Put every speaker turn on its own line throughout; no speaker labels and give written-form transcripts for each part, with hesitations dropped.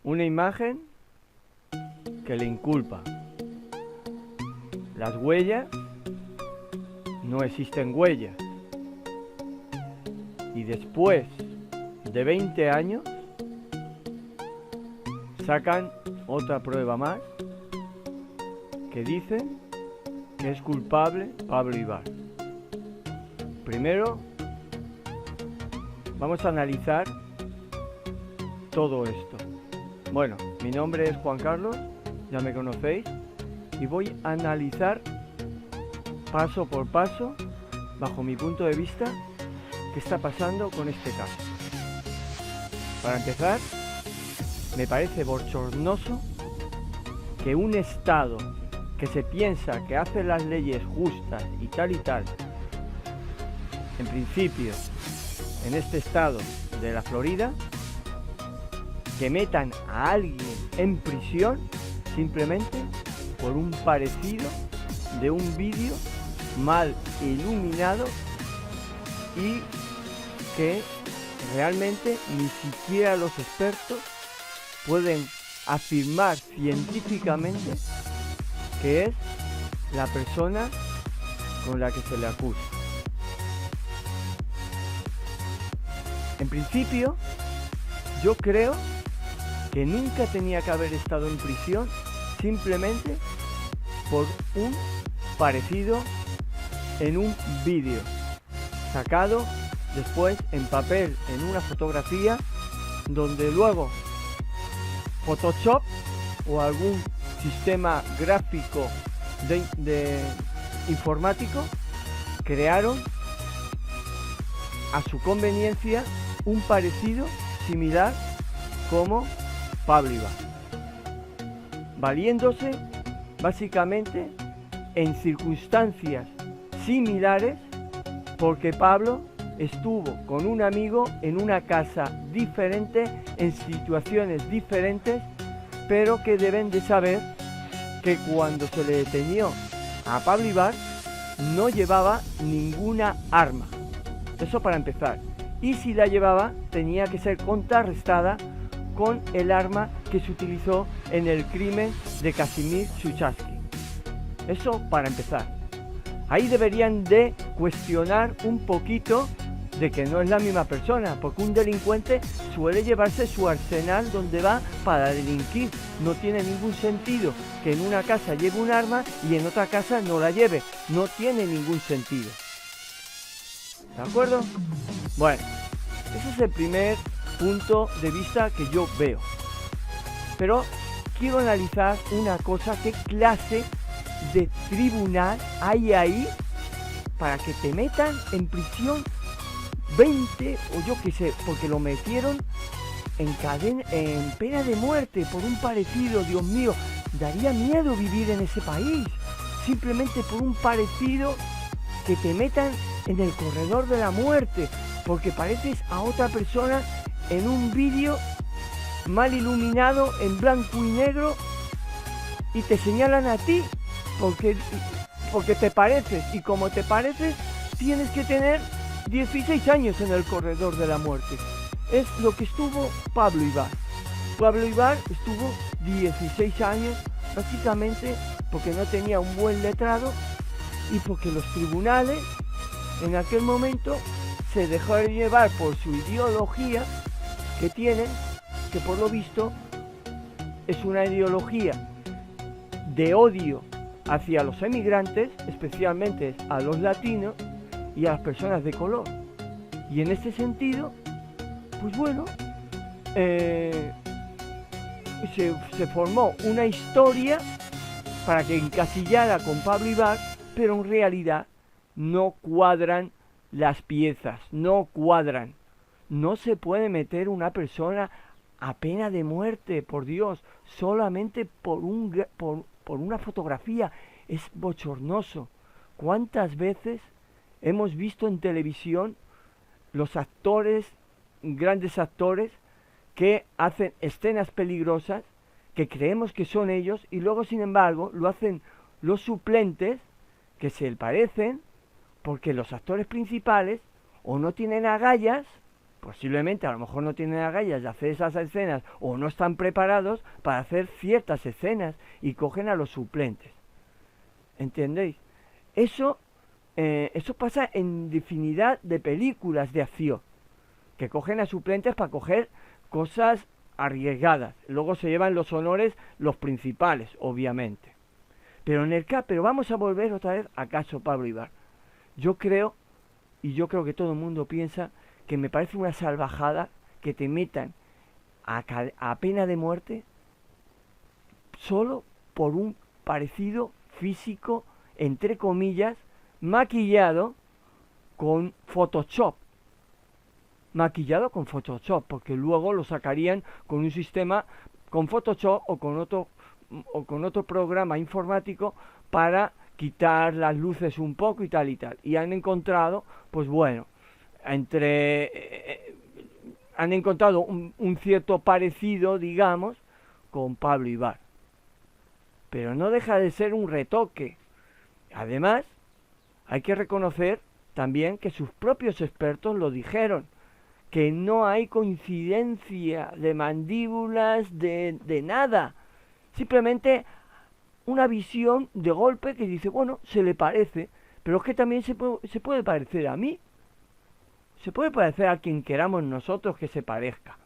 una imagen que le inculpa. Las huellas, no existen huellas. Y después de 20 años sacan otra prueba más que dicen que es culpable Pablo Ibar. Primero vamos a analizar todo esto. Bueno, mi nombre es Juan Carlos, ya me conocéis, y voy a analizar paso por paso, bajo mi punto de vista, qué está pasando con este caso. Para empezar, me parece bochornoso que un Estado que se piensa que hace las leyes justas y tal, en principio, en este estado de la Florida, que metan a alguien en prisión simplemente por un parecido de un vídeo mal iluminado y que realmente ni siquiera los expertos pueden afirmar científicamente que es la persona con la que se le acusa. En principio, yo creo que nunca tenía que haber estado en prisión simplemente por un parecido en un vídeo sacado después en papel en una fotografía, donde luego Photoshop o algún sistema gráfico de informático crearon a su conveniencia un parecido similar como Pablo Ibar, valiéndose básicamente en circunstancias similares, porque Pablo estuvo con un amigo en una casa diferente, en situaciones diferentes, pero que deben de saber que cuando se le detenió a Pablo Ibar no llevaba ninguna arma. Eso para empezar. Y si la llevaba, tenía que ser contrarrestada con el arma que se utilizó en el crimen de Kazimierz Suchalski. Eso para empezar. Ahí deberían de cuestionar un poquito de que no es la misma persona, porque un delincuente suele llevarse su arsenal donde va para delinquir. No tiene ningún sentido que en una casa lleve un arma y en otra casa no la lleve. No tiene ningún sentido. ¿De acuerdo? Bueno, ese es el primer punto de vista que yo veo. Pero quiero analizar una cosa: qué clase de tribunal hay ahí para que te metan en prisión 20 o yo qué sé, porque lo metieron en pena de muerte por un parecido. Dios mío, daría miedo vivir en ese país, simplemente por un parecido, que te metan en el corredor de la muerte porque pareces a otra persona en un vídeo mal iluminado en blanco y negro y te señalan a ti porque te pareces, y como te pareces tienes que tener 16 años en el corredor de la muerte. Es lo que estuvo Pablo Ibar. Pablo Ibar estuvo 16 años básicamente porque no tenía un buen letrado y porque los tribunales en aquel momento se dejaron llevar por su ideología que tienen, que por lo visto es una ideología de odio hacia los emigrantes, especialmente a los latinos y a las personas de color. Y en ese sentido, pues bueno, se formó una historia para que encasillara con Pablo Ibar, pero en realidad no cuadran las piezas, no cuadran. No se puede meter una persona a pena de muerte, por Dios, solamente por una fotografía. Es bochornoso. ¿Cuántas veces hemos visto en televisión los actores, grandes actores, que hacen escenas peligrosas, que creemos que son ellos, y luego sin embargo lo hacen los suplentes, que se parecen, porque los actores principales o no tienen agallas, posiblemente a lo mejor no tienen agallas de hacer esas escenas o no están preparados para hacer ciertas escenas y cogen a los suplentes. ¿Entendéis? Eso pasa en infinidad de películas de acción, que cogen a suplentes para coger cosas arriesgadas. Luego se llevan los honores los principales, obviamente. Pero vamos a volver otra vez a caso Pablo Ibar. Yo creo que todo el mundo piensa que me parece una salvajada que te metan a pena de muerte solo por un parecido físico, entre comillas, maquillado con Photoshop. Maquillado con Photoshop, porque luego lo sacarían con un sistema, con Photoshop o con otro programa informático para quitar las luces un poco y tal y tal. Y han encontrado, pues bueno, han encontrado un cierto parecido, digamos, con Pablo Ibar. Pero no deja de ser un retoque. Además, hay que reconocer también que sus propios expertos lo dijeron, que no hay coincidencia de mandíbulas, de nada. Simplemente una visión de golpe que dice, bueno, se le parece, pero es que también se puede parecer a mí. Se puede parecer a quien queramos nosotros que se parezca.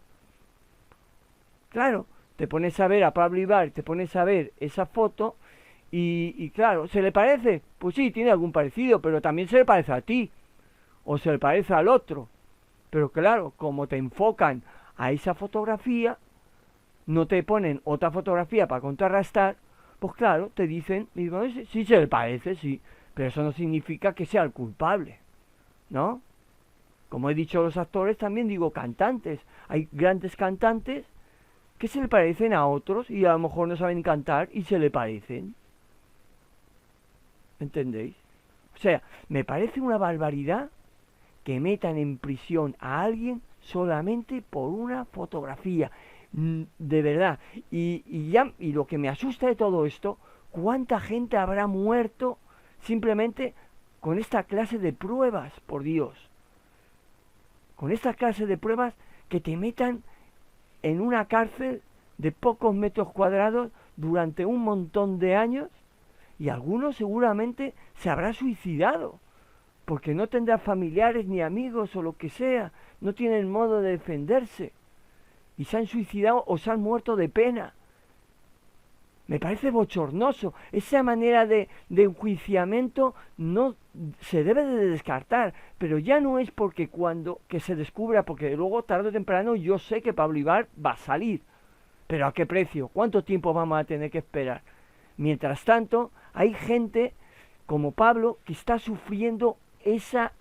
Claro, te pones a ver a Pablo Ibar, te pones a ver esa foto y claro, ¿se le parece? Pues sí, tiene algún parecido, pero también se le parece a ti o se le parece al otro. Pero claro, como te enfocan a esa fotografía, no te ponen otra fotografía para contrarrestar, pues claro, te dicen, sí se le parece, sí, pero eso no significa que sea el culpable, ¿no? Como he dicho los actores, también digo cantantes. Hay grandes cantantes que se le parecen a otros y a lo mejor no saben cantar y se le parecen. ¿Entendéis? O sea, me parece una barbaridad que metan en prisión a alguien solamente por una fotografía. De verdad. Y lo que me asusta de todo esto, ¿cuánta gente habrá muerto simplemente con esta clase de pruebas? Por Dios. Con esta clase de pruebas que te metan en una cárcel de pocos metros cuadrados durante un montón de años y algunos seguramente se habrá suicidado porque no tendrá familiares ni amigos o lo que sea, no tienen modo de defenderse y se han suicidado o se han muerto de pena. Me parece bochornoso. Esa manera de enjuiciamiento no se debe de descartar, pero ya no es porque que se descubra, porque luego tarde o temprano yo sé que Pablo Ibar va a salir. ¿Pero a qué precio? ¿Cuánto tiempo vamos a tener que esperar? Mientras tanto, hay gente como Pablo que está sufriendo esas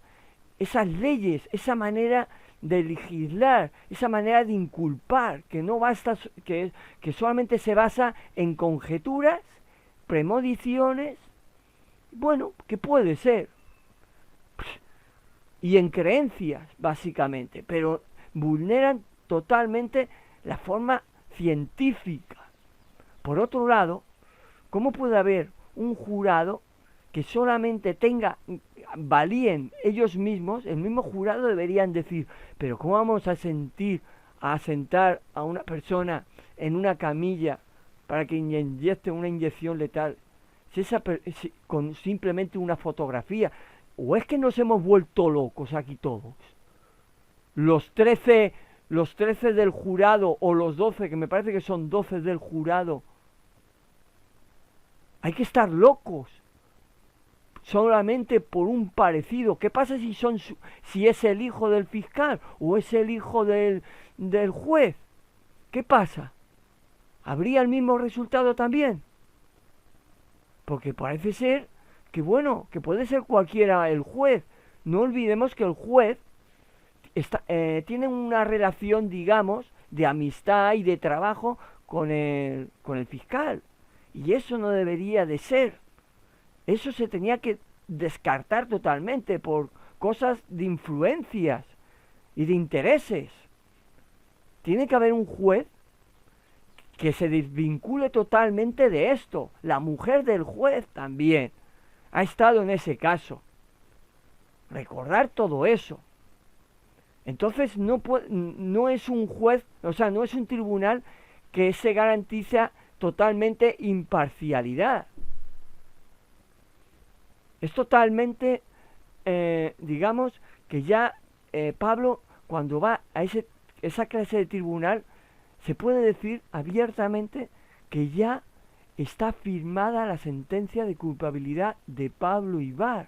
leyes, esa manera de legislar, esa manera de inculpar, que no basta, que solamente se basa en conjeturas, premoniciones, bueno, que puede ser, y en creencias, básicamente, pero vulneran totalmente la forma científica. Por otro lado, ¿cómo puede haber un jurado que solamente valíen ellos mismos? El mismo jurado deberían decir, pero ¿cómo vamos a sentar a una persona en una camilla para que inyecte una inyección letal con simplemente una fotografía? ¿O es que nos hemos vuelto locos aquí todos? Los 13 del jurado, o los 12, que me parece que son 12 del jurado, hay que estar locos solamente por un parecido. ¿Qué pasa si es el hijo del fiscal o es el hijo del juez? ¿Qué pasa? ¿Habría el mismo resultado también? Porque parece ser que bueno, que puede ser cualquiera el juez. No olvidemos que el juez tiene una relación, digamos, de amistad y de trabajo con el fiscal. Y eso no debería de ser. Eso se tenía que descartar totalmente por cosas de influencias y de intereses. Tiene que haber un juez que se desvincule totalmente de esto. La mujer del juez también ha estado en ese caso. Recordar todo eso. Entonces no es un juez, o sea, no es un tribunal que se garantiza totalmente imparcialidad. Es totalmente, digamos, que ya Pablo, cuando va a esa clase de tribunal, se puede decir abiertamente que ya está firmada la sentencia de culpabilidad de Pablo Ibar.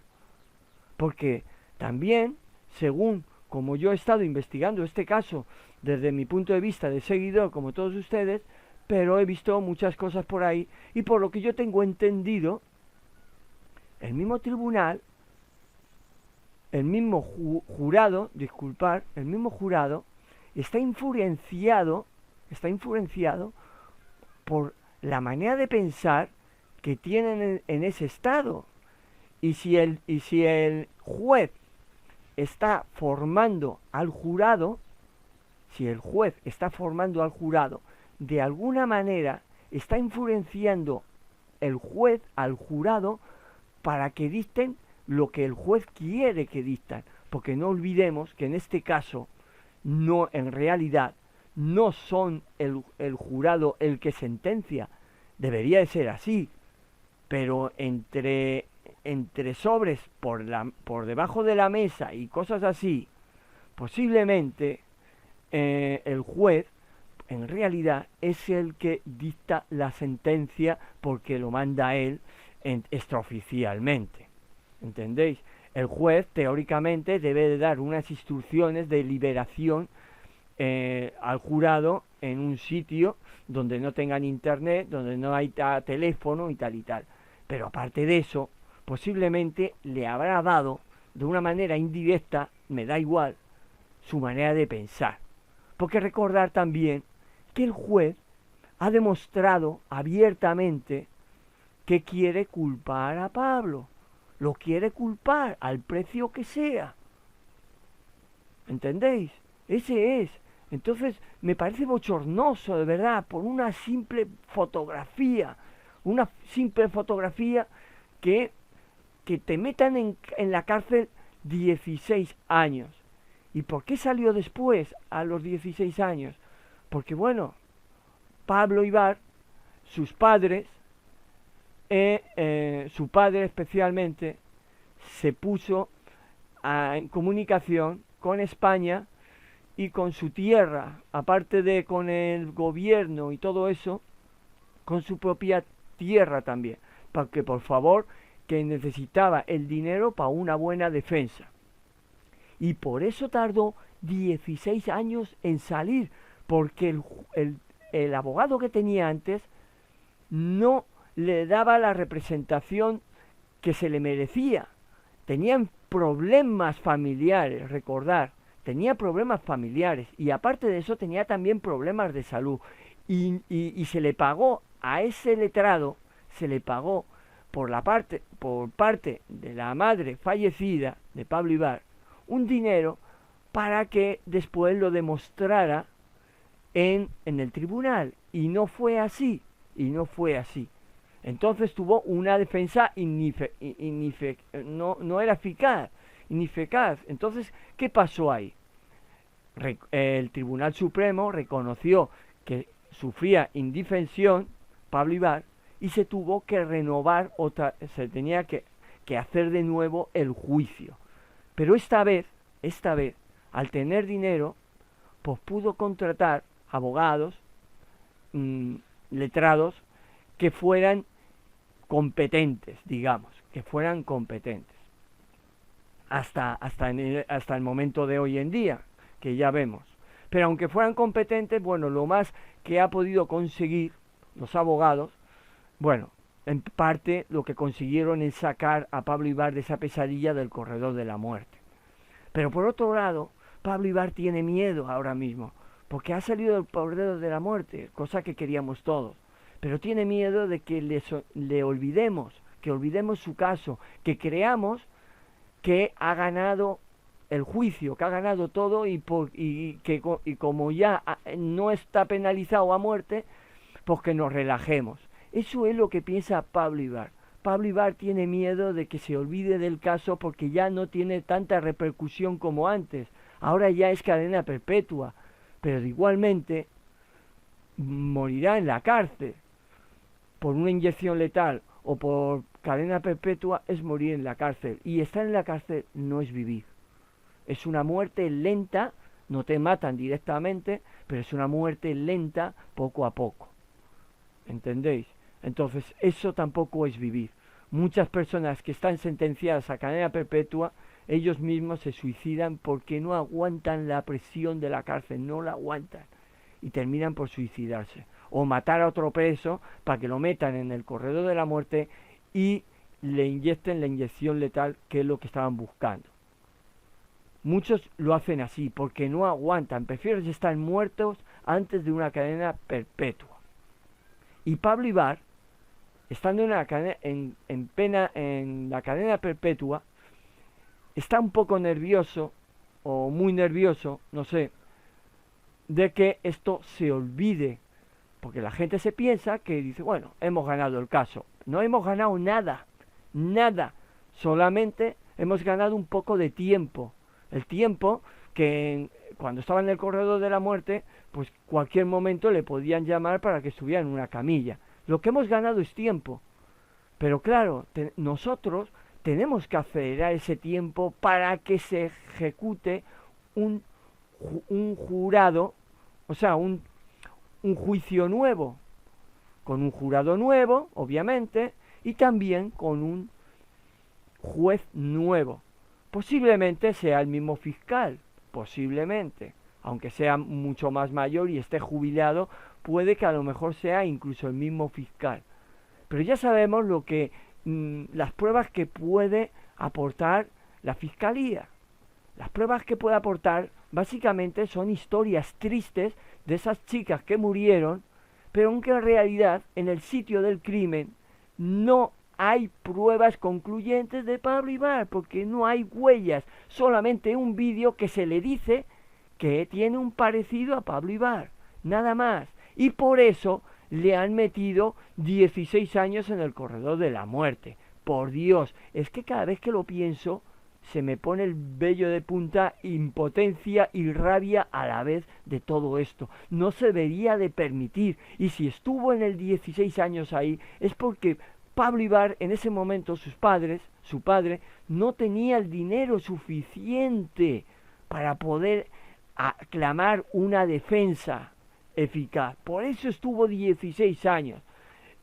Porque también, según como yo he estado investigando este caso desde mi punto de vista de seguidor, como todos ustedes, pero he visto muchas cosas por ahí, y por lo que yo tengo entendido, el mismo tribunal, el mismo jurado, el mismo jurado está influenciado por la manera de pensar que tienen en ese estado. Y si el juez está formando al jurado, si el juez está formando al jurado, de alguna manera está influenciando el juez al jurado para que dicten lo que el juez quiere que dictan. Porque no olvidemos que en este caso, no, en realidad, no son el jurado el que sentencia. Debería de ser así. Pero entre sobres por debajo de la mesa y cosas así, posiblemente el juez en realidad es el que dicta la sentencia porque lo manda él extraoficialmente. ¿Entendéis? El juez teóricamente debe de dar unas instrucciones de liberación al jurado en un sitio donde no tengan internet, donde no hay teléfono y tal y tal. Pero aparte de eso, posiblemente le habrá dado de una manera indirecta, me da igual, su manera de pensar. Porque recordar también que el juez ha demostrado abiertamente que quiere culpar a Pablo. Lo quiere culpar al precio que sea. ¿Entendéis? Ese es. Entonces me parece bochornoso, de verdad, por una simple fotografía. Una simple fotografía que te metan en la cárcel 16 años. ¿Y por qué salió después, a los 16 años? Porque bueno, Pablo Ibar, sus padres, su padre especialmente, se puso en comunicación con España y con su tierra, aparte de con el gobierno y todo eso, con su propia tierra también, porque por favor, que necesitaba el dinero para una buena defensa. Y por eso tardó 16 años en salir, porque el abogado que tenía antes no le daba la representación que se le merecía. Tenían problemas familiares, recordar, tenía problemas familiares y aparte de eso tenía también problemas de salud. Y se le pagó a ese letrado, se le pagó por parte de la madre fallecida de Pablo Ibar, un dinero para que después lo demostrara en el tribunal. Y no fue así, Entonces tuvo una defensa no era eficaz, ineficaz. Entonces, ¿qué pasó ahí? El Tribunal Supremo reconoció que sufría indefensión Pablo Ibar y se tuvo que renovar se tenía que hacer de nuevo el juicio. Pero esta vez, al tener dinero, pues pudo contratar abogados, letrados, que fueran competentes, digamos, hasta el momento de hoy en día, que ya vemos. Pero aunque fueran competentes, bueno, lo más que ha podido conseguir los abogados, bueno, en parte lo que consiguieron es sacar a Pablo Ibar de esa pesadilla del corredor de la muerte. Pero por otro lado, Pablo Ibar tiene miedo ahora mismo, porque ha salido del corredor de la muerte, cosa que queríamos todos. Pero tiene miedo de que le olvidemos, que olvidemos su caso, que creamos que ha ganado el juicio, que ha ganado todo y como ya no está penalizado a muerte, pues que nos relajemos. Eso es lo que piensa Pablo Ibar. Pablo Ibar tiene miedo de que se olvide del caso porque ya no tiene tanta repercusión como antes. ahora ya es cadena perpetua, pero igualmente morirá en la cárcel por una inyección letal o por cadena perpetua. Es morir en la cárcel, y estar en la cárcel no es vivir, es una muerte lenta. No te matan directamente, pero es una muerte lenta, poco a poco, ¿entendéis? Entonces eso tampoco es vivir. Muchas personas que están sentenciadas a cadena perpetua, ellos mismos se suicidan porque no aguantan la presión de la cárcel, no la aguantan, y terminan por suicidarse o matar a otro preso para que lo metan en el corredor de la muerte y le inyecten la inyección letal, que es lo que estaban buscando. Muchos lo hacen así porque no aguantan, prefieren estar muertos antes de una cadena perpetua. Y Pablo Ibar, estando en la cadena perpetua, está un poco nervioso, o muy nervioso, no sé, de que esto se olvide, porque la gente se piensa que dice, bueno, hemos ganado el caso. No hemos ganado nada, nada, solamente hemos ganado un poco de tiempo. El tiempo que cuando estaba en el corredor de la muerte, pues cualquier momento le podían llamar para que estuviera en una camilla. Lo que hemos ganado es tiempo. Pero claro, nosotros tenemos que acelerar ese tiempo para que se ejecute un jurado, o sea, un juicio nuevo, con un jurado nuevo, obviamente, y también con un juez nuevo. Posiblemente sea el mismo fiscal, posiblemente, aunque sea mucho más mayor y esté jubilado, puede que a lo mejor sea incluso el mismo fiscal. Pero ya sabemos lo que las pruebas que puede aportar la fiscalía. Las pruebas que puede aportar básicamente son historias tristes de esas chicas que murieron, pero aunque en realidad en el sitio del crimen no hay pruebas concluyentes de Pablo Ibar, porque no hay huellas, solamente un vídeo que se le dice que tiene un parecido a Pablo Ibar, nada más. Y por eso le han metido 16 años en el corredor de la muerte. Por Dios, es que cada vez que lo pienso se me pone el vello de punta, impotencia y rabia a la vez de todo esto. No se debería de permitir, y si estuvo en el 16 años ahí, es porque Pablo Ibar en ese momento, su padre, no tenía el dinero suficiente para poder aclamar una defensa eficaz. Por eso estuvo 16 años.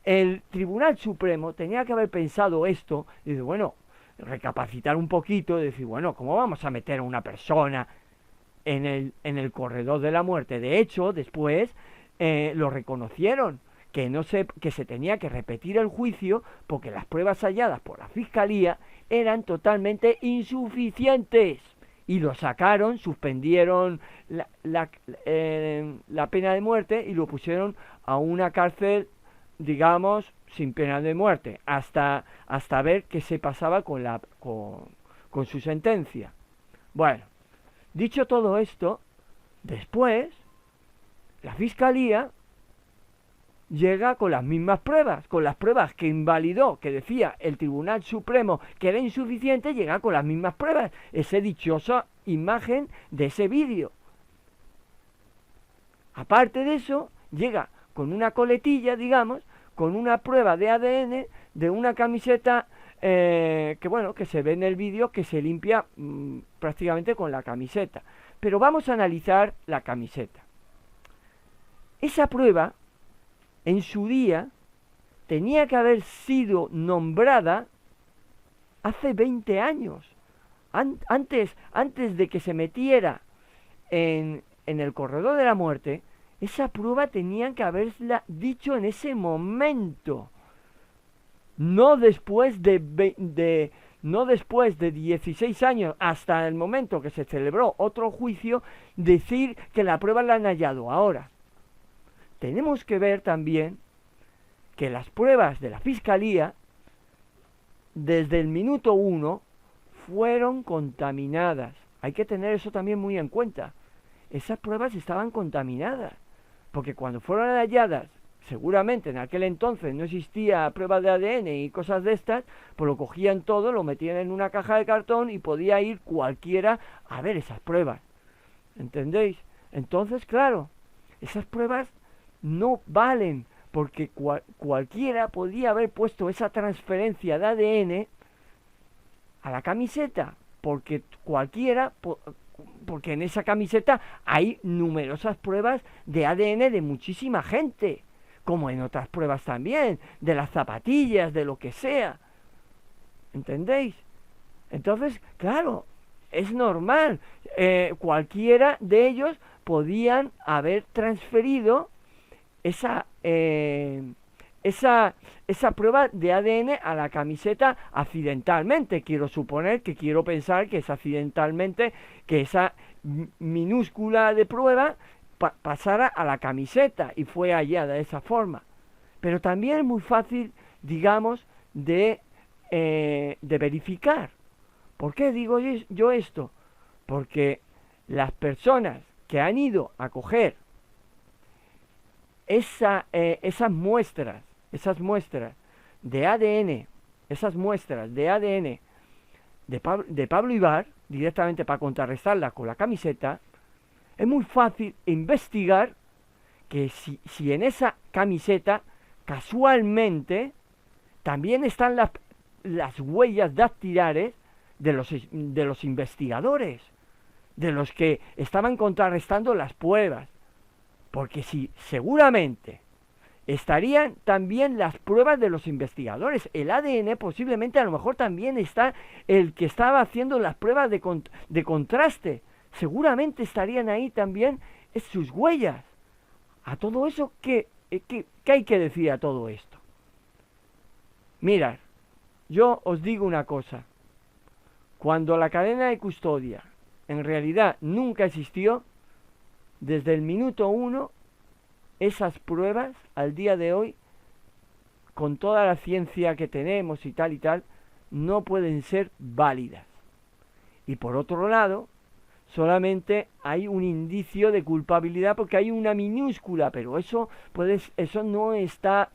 El Tribunal Supremo tenía que haber pensado esto y decir, bueno, recapacitar un poquito, decir, bueno, ¿cómo vamos a meter a una persona en el corredor de la muerte? De hecho, después lo reconocieron, que se tenía que repetir el juicio porque las pruebas halladas por la Fiscalía eran totalmente insuficientes. Y lo sacaron, suspendieron la pena de muerte y lo pusieron a una cárcel, digamos, sin pena de muerte, hasta ver qué se pasaba con su sentencia. Bueno, dicho todo esto, después la Fiscalía llega con las mismas pruebas, con las pruebas que invalidó, que decía el Tribunal Supremo que era insuficiente, llega con las mismas pruebas, esa dichosa imagen de ese vídeo. Aparte de eso, llega con una coletilla, digamos, con una prueba de ADN de una camiseta que se ve en el vídeo, que se limpia prácticamente con la camiseta. Pero vamos a analizar la camiseta. Esa prueba, en su día, tenía que haber sido nombrada hace 20 años. Antes de que se metiera en el corredor de la muerte, esa prueba tenían que haberla dicho en ese momento. No después de 16 años, hasta el momento que se celebró otro juicio, decir que la prueba la han hallado ahora. Tenemos que ver también que las pruebas de la Fiscalía, desde el minuto 1, fueron contaminadas. Hay que tener eso también muy en cuenta. Esas pruebas estaban contaminadas, porque cuando fueron halladas, seguramente en aquel entonces no existía prueba de ADN y cosas de estas, pues lo cogían todo, lo metían en una caja de cartón y podía ir cualquiera a ver esas pruebas. ¿Entendéis? Entonces, claro, esas pruebas no valen porque cualquiera podía haber puesto esa transferencia de ADN a la camiseta, porque porque en esa camiseta hay numerosas pruebas de ADN de muchísima gente, como en otras pruebas también, de las zapatillas, de lo que sea. ¿Entendéis? Entonces, claro, es normal. Cualquiera de ellos podían haber transferido esa, esa prueba de ADN a la camiseta accidentalmente. Quiero pensar que es accidentalmente, que esa minúscula de prueba pasara a la camiseta y fue hallada de esa forma. Pero también es muy fácil, digamos, de verificar. ¿Por qué digo yo esto? Porque las personas que han ido a coger esas muestras de ADN, de Pablo Ibar, directamente para contrarrestarla con la camiseta, es muy fácil investigar que si en esa camiseta casualmente también están las huellas dactilares de los investigadores, de los que estaban contrarrestando las pruebas. Porque si seguramente estarían también las pruebas de los investigadores, el ADN posiblemente a lo mejor también está el que estaba haciendo las pruebas de contraste, seguramente estarían ahí también sus huellas. A todo eso, ¿qué hay que decir a todo esto? Mirad, yo os digo una cosa, cuando la cadena de custodia en realidad nunca existió, desde el minuto 1, esas pruebas, al día de hoy, con toda la ciencia que tenemos y tal, no pueden ser válidas. Y por otro lado, solamente hay un indicio de culpabilidad porque hay una minúscula, pero eso no está,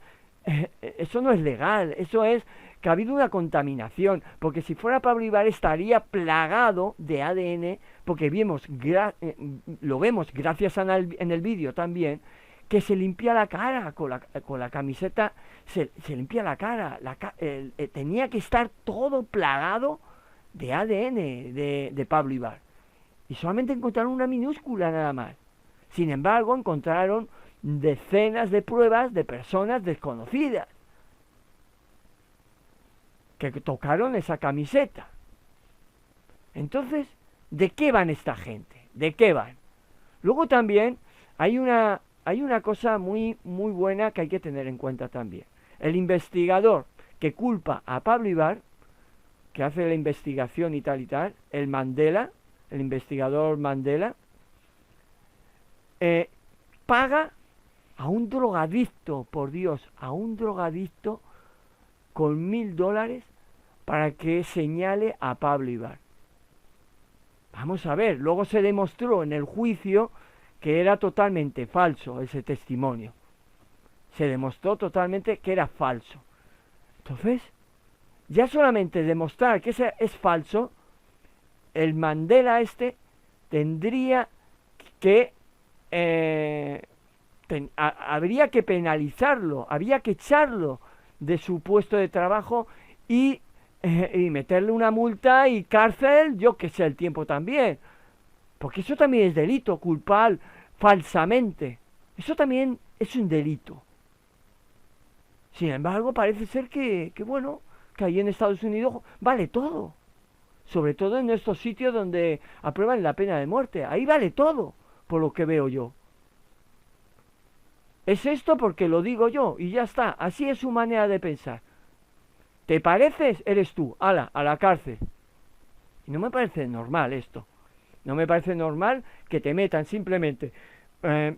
eso no es legal, eso es que ha habido una contaminación, porque si fuera Pablo Ibar estaría plagado de ADN, porque lo vemos gracias en el vídeo también, que se limpia la cara con la camiseta, se limpia la cara, tenía que estar todo plagado de ADN de Pablo Ibar, y solamente encontraron una minúscula nada más. Sin embargo, encontraron decenas de pruebas de personas desconocidas que tocaron esa camiseta. Entonces, ¿de qué van esta gente? ¿De qué van? Luego también hay una cosa muy, muy buena que hay que tener en cuenta también. El investigador que culpa a Pablo Ibar, que hace la investigación y tal, el investigador Mandela, paga a un drogadicto, por Dios, a un drogadicto con $1000 para que señale a Pablo Ibar. Vamos a ver, luego se demostró en el juicio que era totalmente falso ese testimonio. Se demostró totalmente que era falso. Entonces, ya solamente demostrar que ese es falso, el Mandela tendría que habría que penalizarlo, habría que echarlo de su puesto de trabajo y meterle una multa y cárcel, yo que sé, el tiempo también, porque eso también es delito, culpar falsamente, eso también es un delito. Sin embargo, parece ser que bueno, que ahí en Estados Unidos vale todo, sobre todo en estos sitios donde aprueban la pena de muerte, ahí vale todo, por lo que veo yo. Es esto porque lo digo yo y ya está, así es su manera de pensar. ¿Te pareces? Eres tú, ala, a la cárcel. Y no me parece normal esto. No me parece normal que te metan simplemente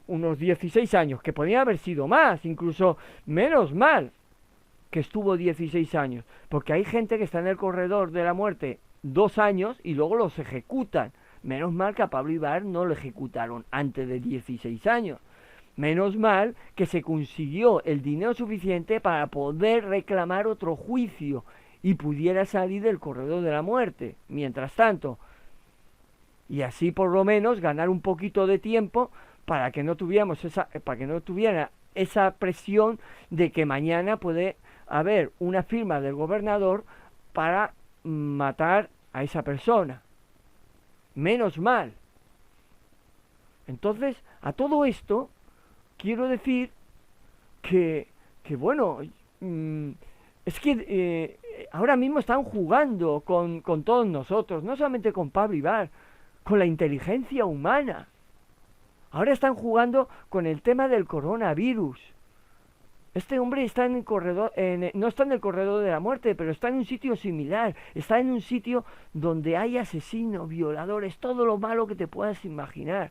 unos 16 años, que podría haber sido más, incluso menos mal que estuvo 16 años, porque hay gente que está en el corredor de la muerte 2 años y luego los ejecutan. Menos mal que a Pablo Ibar no lo ejecutaron antes de 16 años. Menos mal que se consiguió el dinero suficiente para poder reclamar otro juicio y pudiera salir del corredor de la muerte. Mientras tanto, y así por lo menos ganar un poquito de tiempo para que no tuviera esa presión de que mañana puede haber una firma del gobernador para matar a esa persona. Menos mal. Entonces, a todo esto quiero decir que bueno, es que ahora mismo están jugando con todos nosotros, no solamente con Pablo Ibar, con la inteligencia humana. Ahora están jugando con el tema del coronavirus. Este hombre está en el corredor, no está en el corredor de la muerte, pero está en un sitio similar. Está en un sitio donde hay asesinos, violadores, todo lo malo que te puedas imaginar.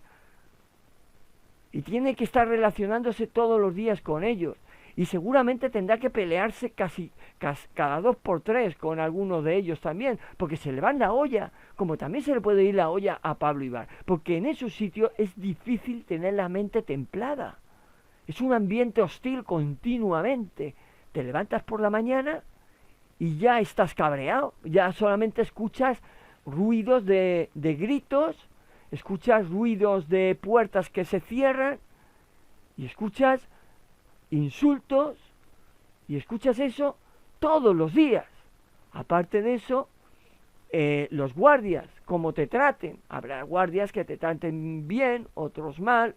Y tiene que estar relacionándose todos los días con ellos. Y seguramente tendrá que pelearse cada 2 por 3 con algunos de ellos también, porque se le va la olla, como también se le puede ir la olla a Pablo Ibar, porque en esos sitios es difícil tener la mente templada. Es un ambiente hostil continuamente. Te levantas por la mañana y ya estás cabreado, ya solamente escuchas ruidos de gritos, escuchas ruidos de puertas que se cierran y escuchas insultos y escuchas eso todos los días. Aparte de eso, los guardias, cómo te traten. Habrá guardias que te traten bien, otros mal,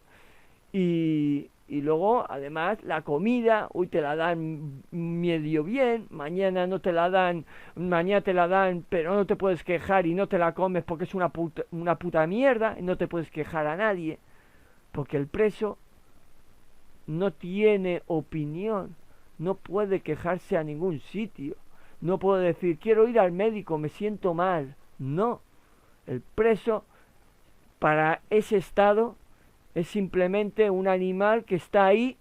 y luego además la comida, hoy te la dan medio bien, mañana no te la dan, mañana te la dan, pero no te puedes quejar y no te la comes porque es una puta mierda, y no te puedes quejar a nadie, porque el preso no tiene opinión, no puede quejarse a ningún sitio, no puede decir quiero ir al médico, me siento mal. No, el preso para ese estado es simplemente un animal que está ahí,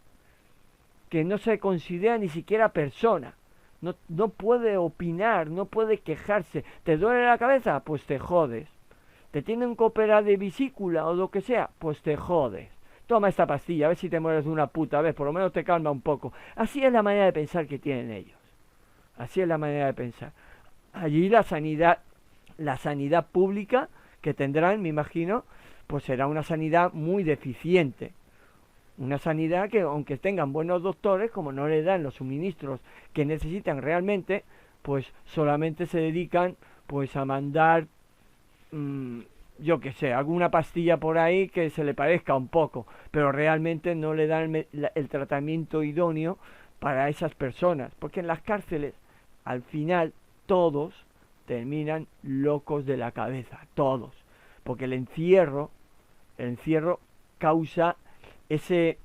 que no se considera ni siquiera persona. No puede opinar, no puede quejarse. ¿Te duele la cabeza? Pues te jodes. ¿Te tienen que operar de vesícula o lo que sea? Pues te jodes. Toma esta pastilla, a ver si te mueres de una puta vez, por lo menos te calma un poco. Así es la manera de pensar que tienen ellos. Así es la manera de pensar. Allí la sanidad pública que tendrán, me imagino, pues será una sanidad muy deficiente. Una sanidad que, aunque tengan buenos doctores, como no le dan los suministros que necesitan realmente, pues solamente se dedican pues a mandar, yo que sé, alguna pastilla por ahí que se le parezca un poco, pero realmente no le dan el tratamiento idóneo para esas personas, porque en las cárceles, al final, todos terminan locos de la cabeza, todos, porque el encierro causa ese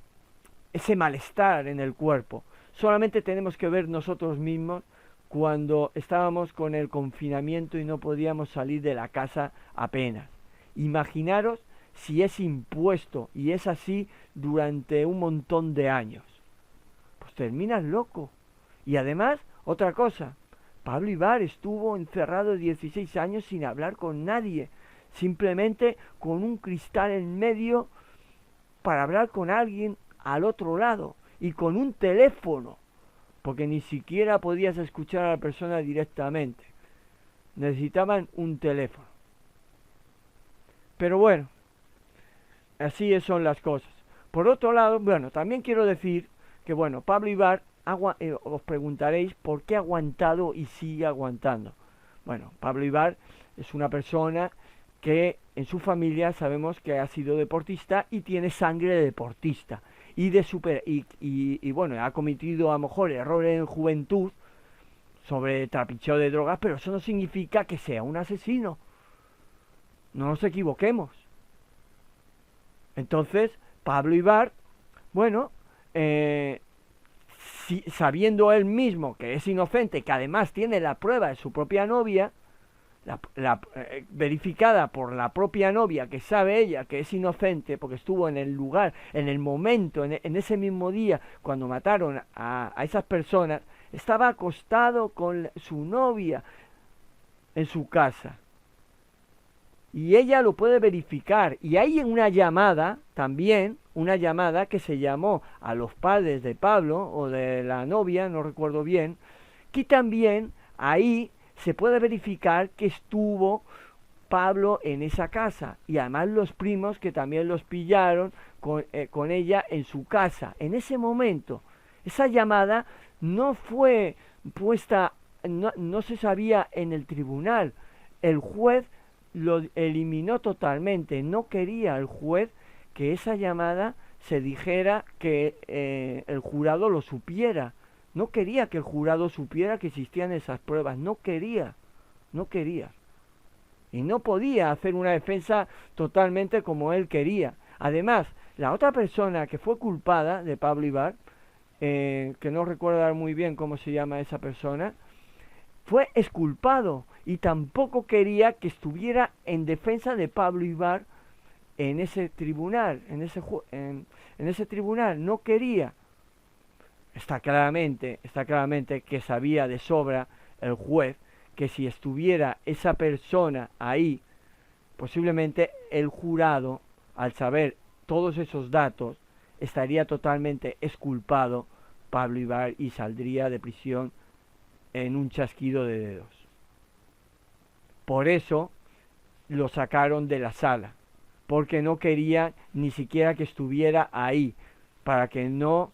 malestar en el cuerpo. Solamente tenemos que ver nosotros mismos cuando estábamos con el confinamiento y no podíamos salir de la casa apenas. Imaginaros si es impuesto y es así durante un montón de años. Pues terminas loco. Y además, otra cosa, Pablo Ibar estuvo encerrado 16 años sin hablar con nadie, simplemente con un cristal en medio para hablar con alguien al otro lado y con un teléfono, porque ni siquiera podías escuchar a la persona directamente. Necesitaban un teléfono. Pero bueno, así son las cosas. Por otro lado, bueno, también quiero decir que bueno, Pablo Ibar, os preguntaréis por qué ha aguantado y sigue aguantando. Bueno, Pablo Ibar es una persona que en su familia sabemos que ha sido deportista y tiene sangre de deportista y bueno, ha cometido a lo mejor errores en juventud sobre trapicheo de drogas, pero eso no significa que sea un asesino. No nos equivoquemos. Entonces, Pablo Ibar, bueno, sabiendo él mismo que es inocente, que además tiene la prueba de su propia novia, verificada por la propia novia, que sabe ella que es inocente porque estuvo en el lugar, en el momento, en ese mismo día cuando mataron a esas personas, estaba acostado con su novia en su casa y ella lo puede verificar. Y hay una llamada también, una llamada que se llamó a los padres de Pablo o de la novia, no recuerdo bien, que también ahí se puede verificar que estuvo Pablo en esa casa, y además los primos que también los pillaron con ella en su casa. En ese momento, esa llamada no fue puesta, no se sabía en el tribunal. El juez lo eliminó totalmente. No quería el juez que esa llamada se dijera, que el jurado lo supiera. No quería que el jurado supiera que existían esas pruebas. No quería. Y no podía hacer una defensa totalmente como él quería. Además, la otra persona que fue culpada de Pablo Ibar, que no recuerdo muy bien cómo se llama esa persona, fue exculpado y tampoco quería que estuviera en defensa de Pablo Ibar en ese tribunal, en ese tribunal. No quería. Está claramente que sabía de sobra el juez que si estuviera esa persona ahí, posiblemente el jurado, al saber todos esos datos, estaría totalmente exculpado Pablo Ibar y saldría de prisión en un chasquido de dedos. Por eso lo sacaron de la sala, porque no quería ni siquiera que estuviera ahí, para que no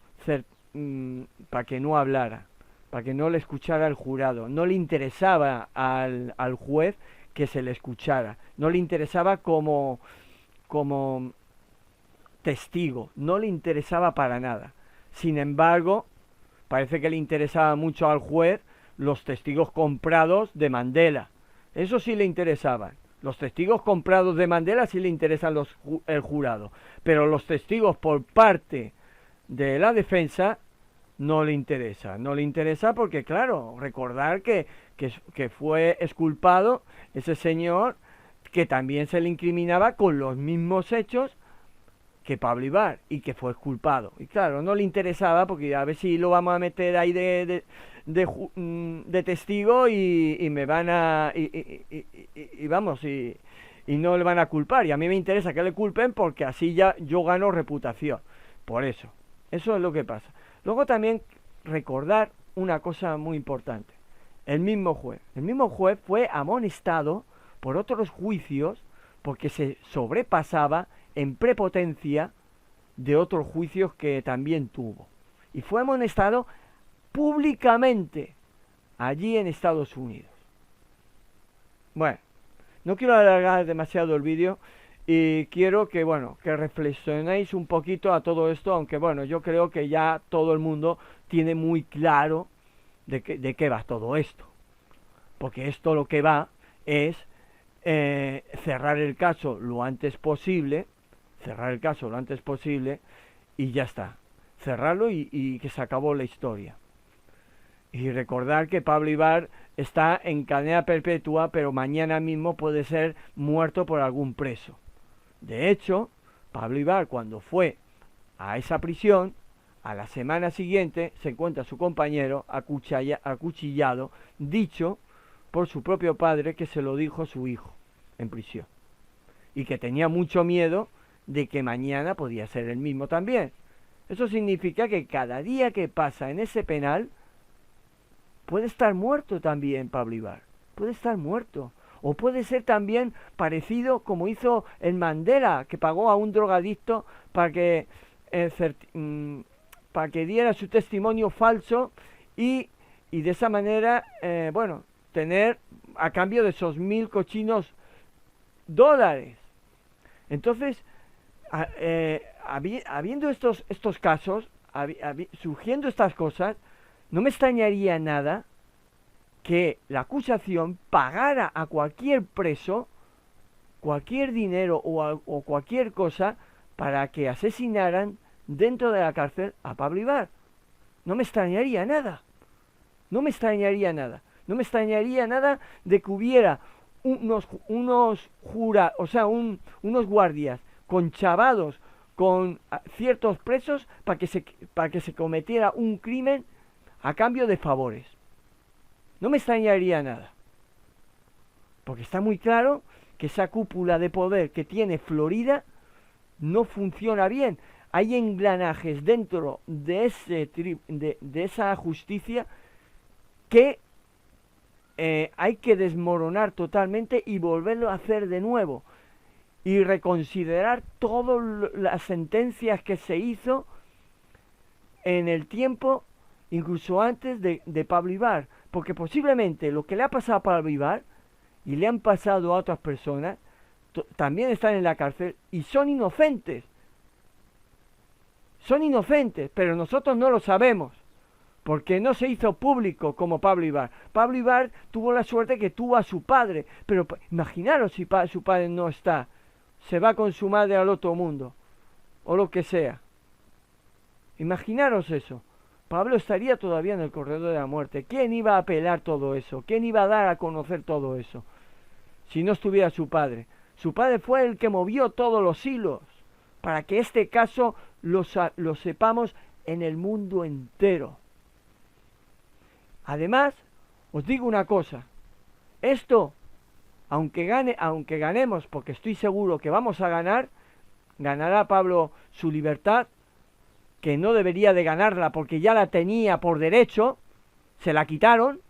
hablara, para que no le escuchara al jurado. No le interesaba al juez que se le escuchara, no le interesaba como testigo, no le interesaba para nada. Sin embargo, parece que le interesaba mucho al juez los testigos comprados de Mandela. Eso sí le interesaban. Los testigos comprados de Mandela sí le interesan el jurado, pero los testigos por parte de la defensa no le interesa porque, claro, recordar que fue exculpado ese señor, que también se le incriminaba con los mismos hechos que Pablo Ibar, y que fue exculpado. Y claro, no le interesaba, porque a ver si lo vamos a meter ahí de testigo y me van a y no le van a culpar, y a mí me interesa que le culpen porque así ya yo gano reputación. Por eso es lo que pasa. Luego también recordar una cosa muy importante. El mismo juez fue amonestado por otros juicios porque se sobrepasaba en prepotencia de otros juicios que también tuvo, y fue amonestado públicamente allí en Estados Unidos. Bueno, no quiero alargar demasiado el vídeo y quiero que reflexionéis un poquito a todo esto, aunque yo creo que ya todo el mundo tiene muy claro de qué va todo esto, porque esto lo que va es cerrar el caso lo antes posible, y ya está, cerrarlo y que se acabó la historia. Y recordar que Pablo Ibar está en cadena perpetua, pero mañana mismo puede ser muerto por algún preso. De hecho, Pablo Ibar, cuando fue a esa prisión, a la semana siguiente se encuentra su compañero acuchillado, dicho por su propio padre, que se lo dijo su hijo en prisión, y que tenía mucho miedo de que mañana podía ser el mismo también. Eso significa que cada día que pasa en ese penal puede estar muerto también Pablo Ibar, puede estar muerto. O puede ser también parecido como hizo el Mandela, que pagó a un drogadicto para que diera su testimonio falso y de esa manera, tener a cambio de esos 1.000 cochinos dólares. Entonces, habiendo estos casos, surgiendo estas cosas, no me extrañaría nada que la acusación pagara a cualquier preso cualquier dinero o cualquier cosa para que asesinaran dentro de la cárcel a Pablo Ibar. No me extrañaría nada. No me extrañaría nada de que hubiera unos guardias conchavados con ciertos presos para que se cometiera un crimen a cambio de favores. No me extrañaría nada, porque está muy claro que esa cúpula de poder que tiene Florida no funciona bien. Hay engranajes dentro de esa justicia que hay que desmoronar totalmente y volverlo a hacer de nuevo y reconsiderar todas las sentencias que se hizo en el tiempo, incluso antes de Pablo Ibar, porque posiblemente lo que le ha pasado a Pablo Ibar y le han pasado a otras personas también están en la cárcel y son inocentes, pero nosotros no lo sabemos porque no se hizo público como Pablo Ibar. Pablo Ibar tuvo la suerte que tuvo a su padre, pero imaginaros si su padre no está, se va con su madre al otro mundo, o lo que sea. Imaginaros eso. Pablo estaría todavía en el corredor de la muerte. ¿Quién iba a apelar todo eso? ¿Quién iba a dar a conocer todo eso? Si no estuviera su padre. Su padre fue el que movió todos los hilos para que este caso lo sepamos en el mundo entero. Además, os digo una cosa. Esto, aunque ganemos, porque estoy seguro que vamos a ganar, ganará Pablo su libertad, que no debería de ganarla porque ya la tenía por derecho, se la quitaron.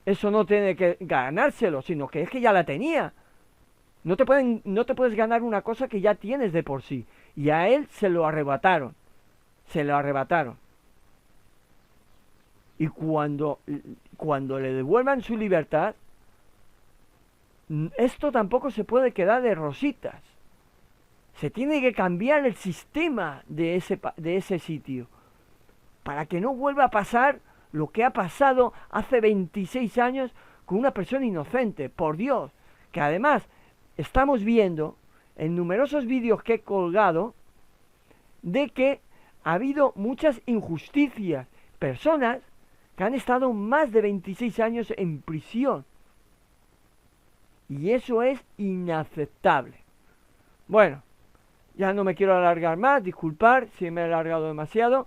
Eso no tiene que ganárselo, sino que es que ya la tenía. No te puedes ganar una cosa que ya tienes de por sí. Y a él se lo arrebataron. Y cuando le devuelvan su libertad, esto tampoco se puede quedar de rositas. Se tiene que cambiar el sistema de ese sitio para que no vuelva a pasar lo que ha pasado hace 26 años con una persona inocente, por Dios, que además estamos viendo en numerosos vídeos que he colgado de que ha habido muchas injusticias, personas que han estado más de 26 años en prisión, y eso es inaceptable. Bueno, ya no me quiero alargar más, disculpar si me he alargado demasiado,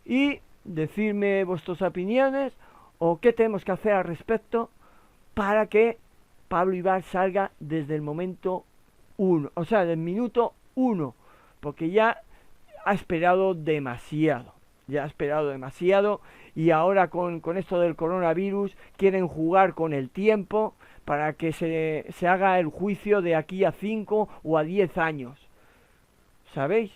y decirme vuestras opiniones o qué tenemos que hacer al respecto para que Pablo Ibar salga desde el momento 1, o sea, del minuto 1, porque ya ha esperado demasiado, y ahora con esto del coronavirus quieren jugar con el tiempo para que se haga el juicio de aquí a 5 o a 10 años. ¿Sabéis?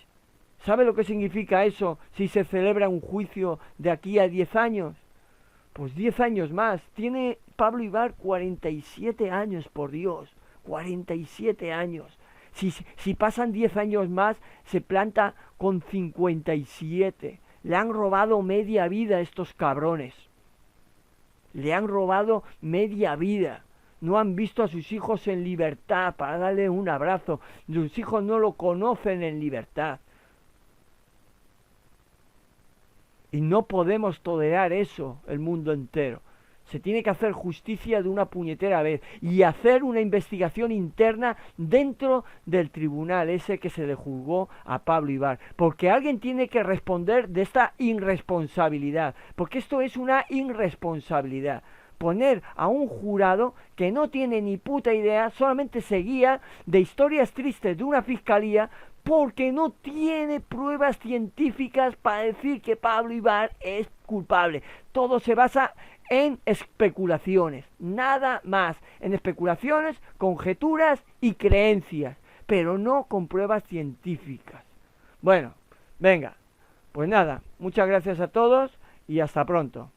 ¿Sabe lo que significa eso si se celebra un juicio de aquí a 10 años? Pues 10 años más. Tiene Pablo Ibar 47 años, por Dios. 47 años. Si pasan 10 años más, se planta con 57. Le han robado media vida a estos cabrones. Le han robado media vida. No han visto a sus hijos en libertad para darle un abrazo. Sus hijos no lo conocen en libertad. Y no podemos tolerar eso, el mundo entero. Se tiene que hacer justicia de una puñetera vez y hacer una investigación interna dentro del tribunal ese que se le juzgó a Pablo Ibar. Porque alguien tiene que responder de esta irresponsabilidad. Porque esto es una irresponsabilidad. Poner a un jurado que no tiene ni puta idea, solamente se guía de historias tristes de una fiscalía porque no tiene pruebas científicas para decir que Pablo Ibar es culpable. Todo se basa en especulaciones, nada más, en especulaciones, conjeturas y creencias, pero no con pruebas científicas. Bueno, venga, pues nada, muchas gracias a todos y hasta pronto.